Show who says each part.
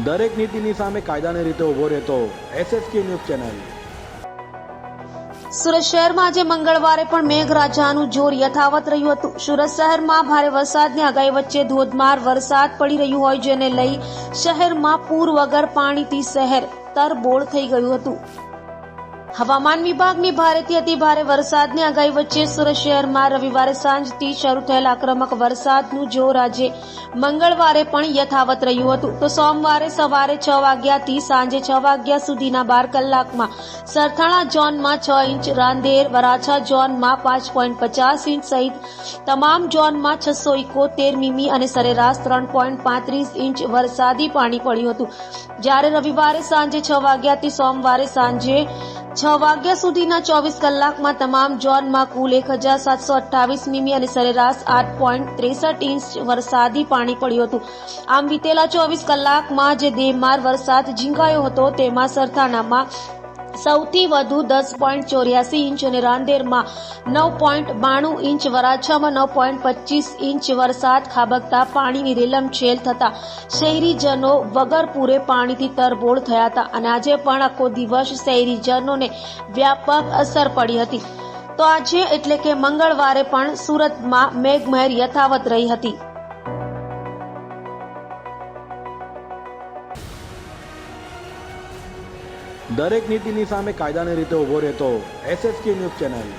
Speaker 1: દરેક નીતિની સામે કાયદાની રીતે ઊભો રહેતો SSK ન્યૂઝ ચેનલ।
Speaker 2: સુરત શહેરમાં આજે મંગળવારે પણ મેઘરાજાનું જોર યથાવત રહ્યું હતું। સુરત શહેરમાં ભારે વરસાદની આગાહી વચ્ચે ધોધમાર વરસાદ પડી રહ્યું હોય જેને લઈ શહેરમાં પૂર વગર પાણીથી શહેર તરબોળ થઈ ગયું હતું। હવામાન વિભાગની ભારેથી અતિભારે વરસાદની આગાહી વચ્ચે સુરત શહેરમાં રવિવારે સાંજથી શરૂ થયેલા આક્રમક વરસાદનું જોર આજે મંગળવારે પણ યથાવત રહ્યું હતું। તો સોમવારે સવારે 6 વાગ્યાથી સાંજે 6 વાગ્યા સુધીના 12 કલાકમાં સરથાણા ઝોનમાં 6 ઇંચ, રાંદેર વરાછા ઝોનમાં 5.50 ઇંચ સહિત તમામ ઝોનમાં 671 મીમી અને સરેરાશ 3.35 ઇંચ વરસાદી પાણી પડ્યું હતું। જ્યારે રવિવારે સાંજે 6 વાગ્યાથી સોમવારે સાંજે 6 વાગ્યા સુધીના 24 કલાકમાં તમામ ઝોનમાં કુલ 1728 મીમી અને સરેરાશ 8.63 ઇંચ વરસાદી પાણી પડ્યું હતું। આમ વિતેલા 24 કલાકમાં જે ધોધમાર વરસાદ ઝીંકાયો હતો તેમાં સરથાણામાં સૌથી વધુ 10.84 ઇંચ અને રાંદેરમાં 9.92 ઇંચ, વરાછામાં 9.25 ઇંચ વરસાદ ખાબકતા પાણીની રેલમછેલ થતા શહેરીજનો વગર પૂરે પાણીથી તરબોળ થયા હતા અને આજે પણ આખો દિવસ શહેરીજનોને વ્યાપક અસર પડી હતી। તો આજે એટલે કે મંગળવારે પણ સુરતમાં મેઘમહેર યથાવત રહી હતી।
Speaker 1: દરેક નીતિની સામે કાયદાની રીતે ઊભો રહેતો SSK ન્યૂઝ ચેનલ।